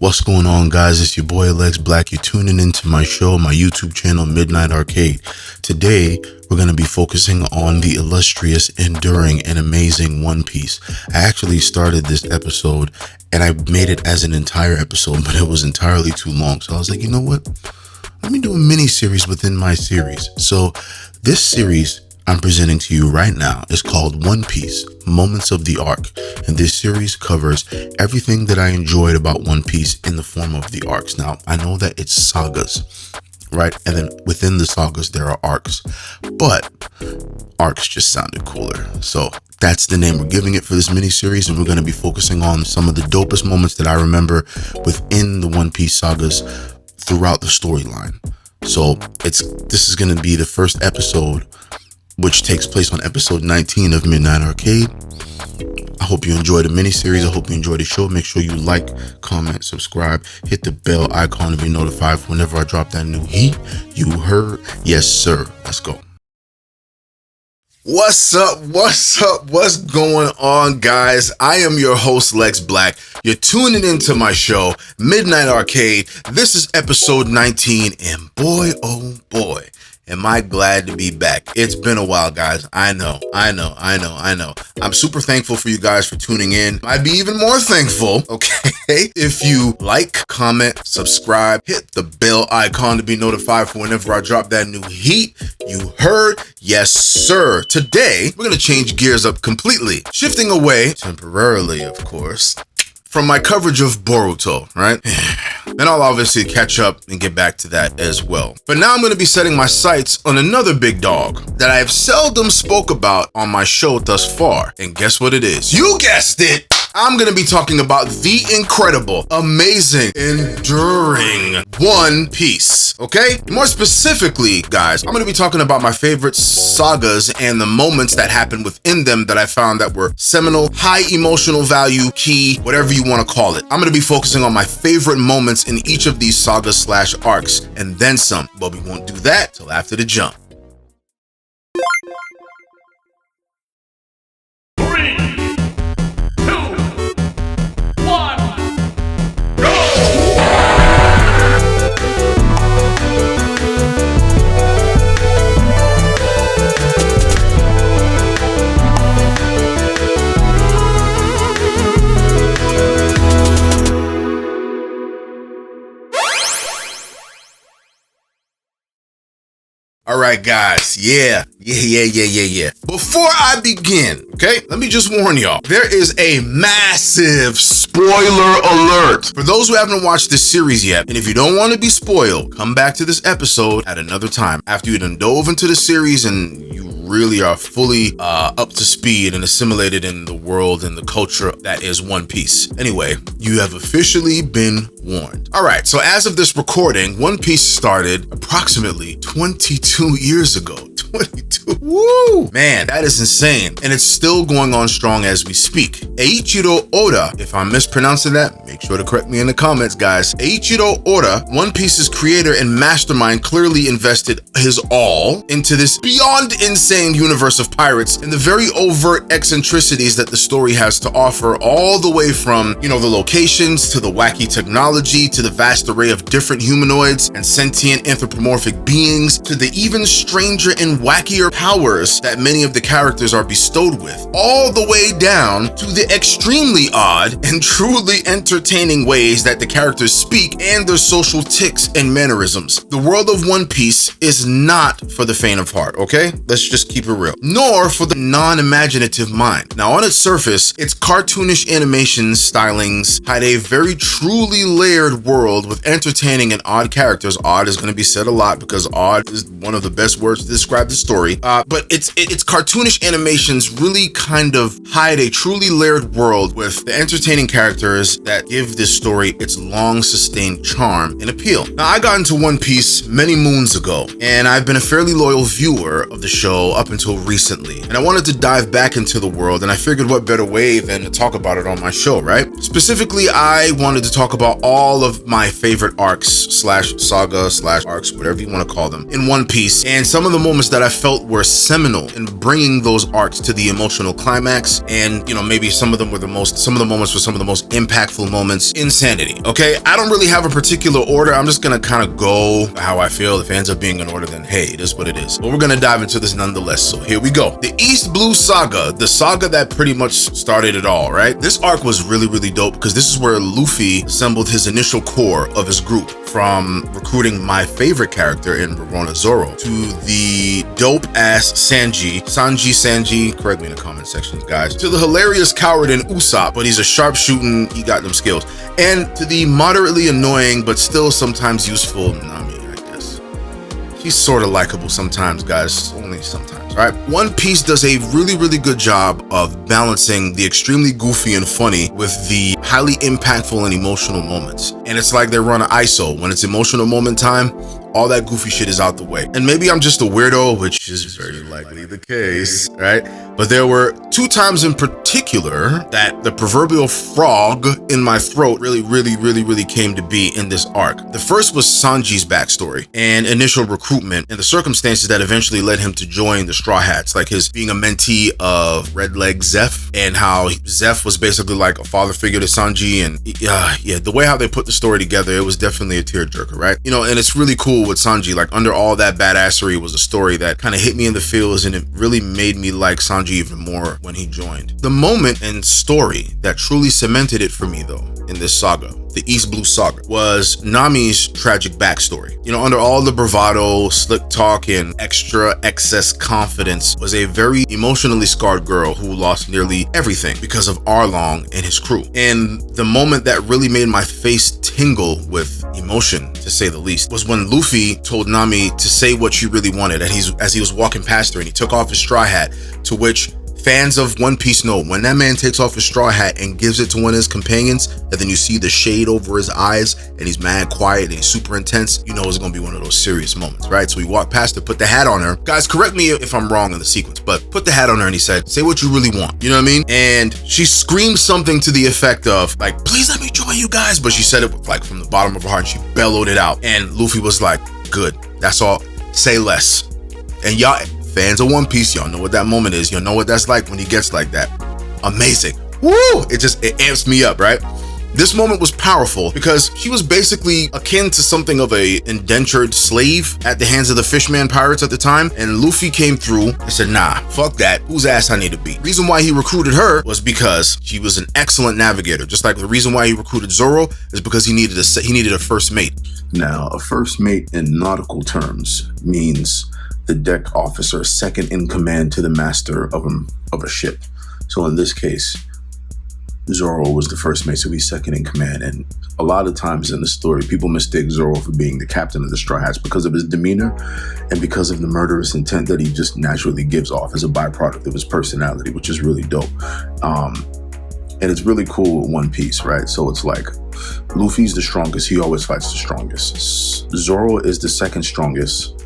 What's going on, guys? It's your boy Lex Black. You're tuning into my show, my YouTube channel, Midnight Arcade. Today, we're going to be focusing on the illustrious, enduring, and amazing One Piece. I actually started this episode and I made it as an entire episode, but it was entirely too long. So I was like, you know what? Let me do a mini series within my series. So this series I'm presenting to you right now is called One Piece, Moments of the Arc. And this series covers everything that I enjoyed about One Piece in the form of the arcs. Now, I know that it's sagas, right? And then within the sagas, there are arcs, but arcs just sounded cooler. So that's the name we're giving it for this mini series. And we're going to be focusing on some of the dopest moments that I remember within the One Piece sagas throughout the storyline. So this is going to be the first episode, which takes place on episode 19 of Midnight Arcade. I hope you enjoyed the miniseries. I hope you enjoyed the show. Make sure you like, comment, subscribe, hit the bell icon to be notified whenever I drop that new heat. You heard? Yes, sir. Let's go. What's up? What's going on, guys? I am your host, Lex Black. You're tuning into my show, Midnight Arcade. This is episode 19, and boy, oh boy, am I glad to be back. It's been a while, guys. I know. I'm super thankful for you guys for tuning in. I'd be even more thankful, okay, if you like, comment, subscribe, hit the bell icon to be notified for whenever I drop that new heat. You heard? Yes, sir. Today, we're going to change gears up completely, shifting away, temporarily, of course, from my coverage of Boruto, right? Then I'll obviously catch up and get back to that as well. But now I'm going to be setting my sights on another big dog that I have seldom spoke about on my show thus far. And guess what it is? You guessed it! I'm going to be talking about the incredible, amazing, enduring One Piece, okay? More specifically, guys, I'm going to be talking about my favorite sagas and the moments that happened within them that I found that were seminal, high emotional value, key, whatever you want to call it. I'm going to be focusing on my favorite moments in each of these sagas / arcs and then some, but we won't do that till after the jump. All right, guys. Yeah. Before I begin, okay, let me just warn y'all. There is a massive spoiler alert for those who haven't watched this series yet. And if you don't want to be spoiled, come back to this episode at another time after you done dove into the series and you really are fully up to speed and assimilated in the world and the culture that is One Piece. Anyway, you have officially been warned. All right, so as of this recording, One Piece started approximately 22 years ago. 22. Woo! Man, that is insane. And it's still going on strong as we speak. Eiichiro Oda, if I'm mispronouncing that, make sure to correct me in the comments, guys. Eiichiro Oda, One Piece's creator and mastermind, clearly invested his all into this beyond insane universe of pirates and the very overt eccentricities that the story has to offer, all the way from, the locations to the wacky technology to the vast array of different humanoids and sentient anthropomorphic beings to the even stranger and wackier powers that many of the characters are bestowed with, all the way down to the extremely odd and truly entertaining ways that the characters speak and their social tics and mannerisms. The world of One Piece is not for the faint of heart, okay? Let's just keep it real. Nor for the non-imaginative mind. Now, on its surface, its cartoonish animations, stylings hide a very truly layered world with entertaining and odd characters. Odd is going to be said a lot because odd is one of the best words to describe the story. But its cartoonish animations really kind of hide a truly layered world with the entertaining characters that give this story its long sustained charm and appeal. Now, I got into One Piece many moons ago, and I've been a fairly loyal viewer of the show up until recently. And I wanted to dive back into the world, and I figured what better way than to talk about it on my show, right? Specifically, I wanted to talk about all of my favorite arcs / saga / arcs, whatever you want to call them, in One Piece, and some of the moments that I felt were seminal in bringing those arcs to the emotional climax. And, you know, maybe some of the moments were some of the most impactful moments in Sanity. Okay, I don't really have a particular order. I'm just gonna kind of go how I feel. If it ends up being an order, then hey, it is what it is. But we're gonna dive into this nonetheless. So here we go. The East Blue Saga, the saga that pretty much started it all, right? This arc was really, really dope because this is where Luffy assembled his initial core of his group, from recruiting my favorite character in Verona Zoro to the dope ass Sanji, correct me in the comment sections, guys, to the hilarious coward in Usopp, but he's a sharpshooting, he got them skills, and to the moderately annoying but still sometimes useful Nami, I guess. She's sort of likable sometimes, guys, only sometimes, right? One Piece does a really, really good job of balancing the extremely goofy and funny with the highly impactful and emotional moments. And it's like they run an ISO. When it's emotional moment time, all that goofy shit is out the way. And maybe I'm just a weirdo, which is very likely the case, right? But there were 2 times in particular that the proverbial frog in my throat really came to be in this arc. The first was Sanji's backstory and initial recruitment and the circumstances that eventually led him to join the Straw Hats, like his being a mentee of Red Leg Zeph, and how Zeph was basically like a father figure to Sanji. And yeah, the way how they put the story together, it was definitely a tearjerker, right? You know, and it's really cool with Sanji, like under all that badassery was a story that kind of hit me in the feels, and it really made me like Sanji even more when he joined. The moment and story that truly cemented it for me though in this saga, the East Blue Saga, was Nami's tragic backstory. You know, under all the bravado, slick talk, and excess confidence was a very emotionally scarred girl who lost nearly everything because of Arlong and his crew. And the moment that really made my face tingle with emotion, to say the least, was when Luffy told Nami to say what she really wanted as he was walking past her, and he took off his straw hat, to which fans of One Piece know when that man takes off his straw hat and gives it to one of his companions, and then you see the shade over his eyes and he's mad quiet and he's super intense, you know it's gonna be one of those serious moments, right? So he walked past her, put the hat on her. Guys, correct me if I'm wrong in the sequence, but put the hat on her and he said, say what you really want. You know what I mean? And she screamed something to the effect of like, please let me join you guys. But she said it like from the bottom of her heart and she bellowed it out. And Luffy was like, good, that's all, say less. And y'all, fans of One Piece, y'all know what that moment is. Y'all know what that's like when he gets like that. Amazing. Woo! It amps me up, right? This moment was powerful because she was basically akin to something of a indentured slave at the hands of the Fishman pirates at the time. And Luffy came through and said, nah, fuck that. Whose ass I need to beat? Reason why he recruited her was because she was an excellent navigator. Just like the reason why he recruited Zoro is because he needed a first mate. Now, a first mate in nautical terms means the deck officer second in command to the master of a ship. So in this case, Zoro was the first mate, so he's second in command. And a lot of times in the story, people mistake Zoro for being the captain of the Straw Hats because of his demeanor and because of the murderous intent that he just naturally gives off as a byproduct of his personality, which is really dope. And it's really cool with One Piece, right? So it's like, Luffy's the strongest. He always fights the strongest. Zoro is the second strongest,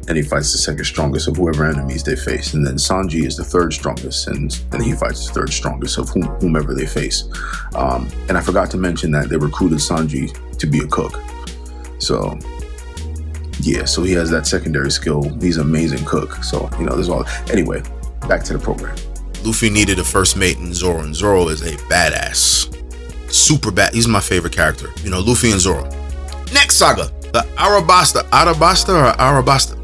and he fights the second strongest of whoever enemies they face. And then Sanji is the third strongest, and he fights the third strongest of whomever they face. And I forgot to mention that they recruited Sanji to be a cook. So yeah, so he has that secondary skill. He's an amazing cook. So, you know, there's all. Anyway, back to the program. Luffy needed a first mate in Zoro, and Zoro is a badass. Super bad. He's my favorite character. You know, Luffy and Zoro. Next saga, the Arabasta.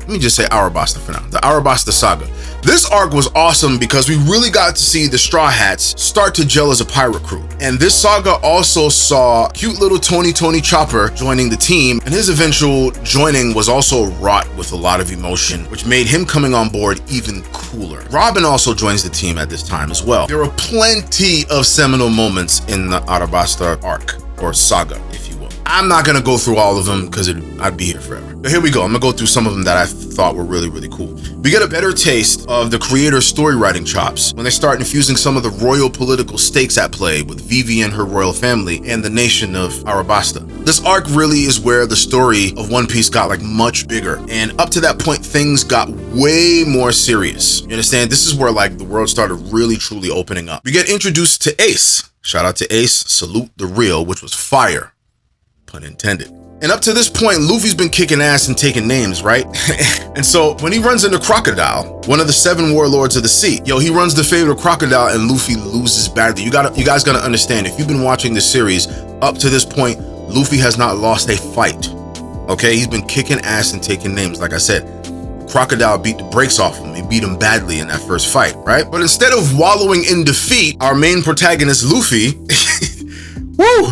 Let me just say Arabasta for now. The Arabasta saga. This arc was awesome because we really got to see the Straw Hats start to gel as a pirate crew. And this saga also saw cute little Tony Chopper joining the team, and his eventual joining was also wrought with a lot of emotion, which made him coming on board even cooler. Robin also joins the team at this time as well. There are plenty of seminal moments in the Arabasta arc, or saga, if you will. I'm not gonna go through all of them because I'd be here forever. But here we go. I'm gonna go through some of them that I thought were really, really cool. We get a better taste of the creator's story writing chops when they start infusing some of the royal political stakes at play with Vivi and her royal family and the nation of Arabasta. This arc really is where the story of One Piece got like much bigger, and up to that point things got way more serious. You understand? This is where like the world started really truly opening up. We get introduced to Ace. Shout out to Ace, salute the real, which was fire. Pun intended. And up to this point, Luffy's been kicking ass and taking names, right? And so when he runs into Crocodile, one of the 7 warlords of the sea, he runs the favor of Crocodile and Luffy loses badly. You guys gotta understand, if you've been watching this series, up to this point, Luffy has not lost a fight. Okay, he's been kicking ass and taking names. Like I said, Crocodile beat the brakes off him. He beat him badly in that first fight, right? But instead of wallowing in defeat, our main protagonist, Luffy,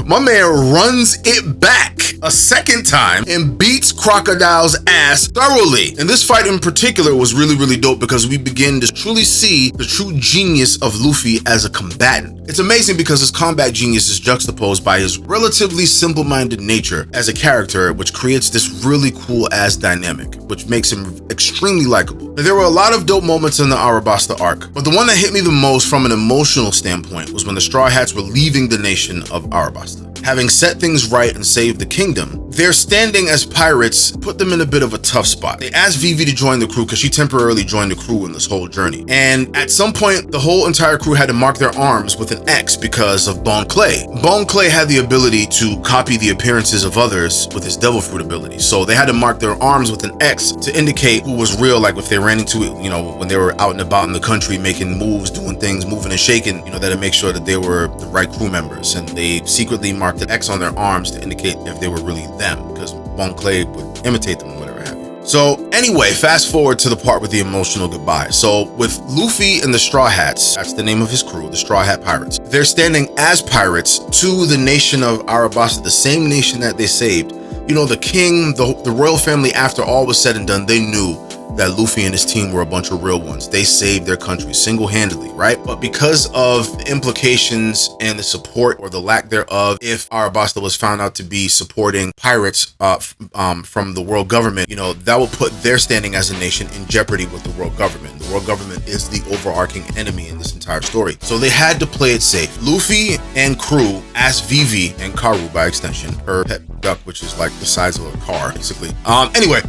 my man runs it back a second time and beats Crocodile's ass thoroughly. And this fight in particular was really, really dope because we begin to truly see the true genius of Luffy as a combatant. It's amazing because his combat genius is juxtaposed by his relatively simple-minded nature as a character, which creates this really cool-ass dynamic, which makes him extremely likable. Now, there were a lot of dope moments in the Arabasta arc, but the one that hit me the most from an emotional standpoint was when the Straw Hats were leaving the nation of Arabasta. Having set things right and saved the kingdom, their standing as pirates put them in a bit of a tough spot. They asked Vivi to join the crew because she temporarily joined the crew in this whole journey. And at some point, the whole entire crew had to mark their arms with an X because of Bon Clay. Bon Clay had the ability to copy the appearances of others with his devil fruit ability. So they had to mark their arms with an X to indicate who was real, like if they ran into it, when they were out and about in the country making moves, doing things, moving and shaking, that'd make sure that they were the right crew members. And they secretly marked an X on their arms to indicate if they were really them, because Bon Clay would imitate them, whatever have you. So anyway, fast forward to the part with the emotional goodbye. So with Luffy and the Straw Hats, that's the name of his crew, the Straw Hat Pirates, they're standing as pirates to the nation of Arabasta, the same nation that they saved. The king, the royal family, after all was said and done, they knew that Luffy and his team were a bunch of real ones. They saved their country single-handedly, right? But because of the implications and the support or the lack thereof, if Arabasta was found out to be supporting pirates from the world government, that would put their standing as a nation in jeopardy with the world government. The world government is the overarching enemy in this entire story. So they had to play it safe. Luffy and crew asked Vivi, and Karu by extension, her pet duck, which is like the size of a car, basically. Anyway,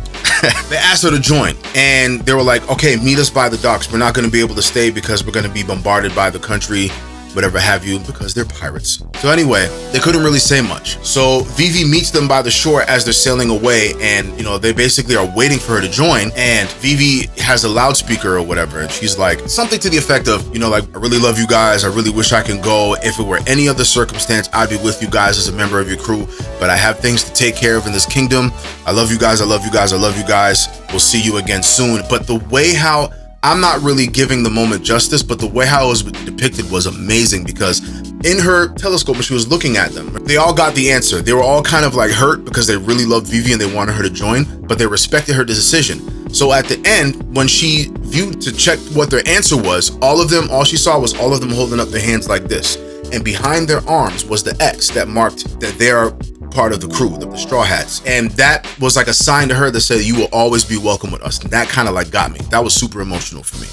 they asked her to join. And they were like, okay, meet us by the docks. We're not going to be able to stay because we're going to be bombarded by the country, whatever have you, because they're pirates. So anyway, they couldn't really say much. So Vivi meets them by the shore as they're sailing away, and they basically are waiting for her to join. And Vivi has a loudspeaker or whatever, and she's like something to the effect of, I really love you guys. I really wish I can go. If it were any other circumstance, I'd be with you guys as a member of your crew, but I have things to take care of in this kingdom. I love you guys. I love you guys. I love you guys. We'll see you again soon. But the way how I'm not really giving the moment justice, but the way how it was depicted was amazing, because in her telescope, when she was looking at them, they all got the answer. They were all kind of like hurt because they really loved Vivi and they wanted her to join, but they respected her decision. So at the end, when she viewed to check what their answer was, all she saw was all of them holding up their hands like this. And behind their arms was the X that marked that they are part of the crew, the Straw Hats. And that was like a sign to her that said, you will always be welcome with us. And that kind of like got me. That was super emotional for me.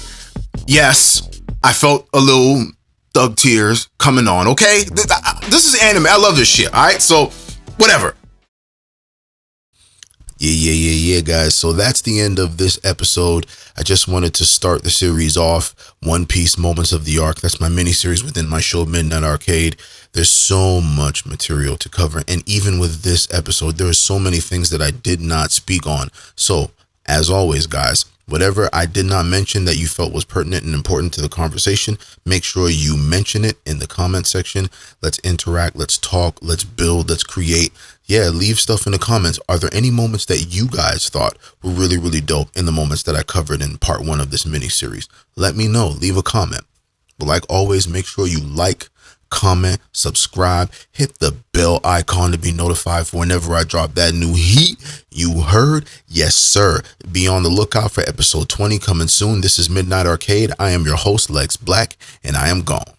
Yes, I felt a little thug tears coming on, okay? This is anime. I love this shit, all right? So, whatever. Yeah, guys. So that's the end of this episode. I just wanted to start the series off. One Piece Moments of the Arc. That's my mini series within my show, Midnight Arcade. There's so much material to cover. And even with this episode, there are so many things that I did not speak on. So, as always, guys, whatever I did not mention that you felt was pertinent and important to the conversation, make sure you mention it in the comment section. Let's interact. Let's talk. Let's build. Let's create. Yeah, leave stuff in the comments. Are there any moments that you guys thought were really, really dope in the moments that I covered in part 1 of this mini series? Let me know. Leave a comment. But like always, make sure you like, comment, subscribe, hit the bell icon to be notified for whenever I drop that new heat. You heard? Yes, sir. Be on the lookout for episode 20 coming soon. This is Midnight Arcade. I am your host, Lex Black, and I am gone.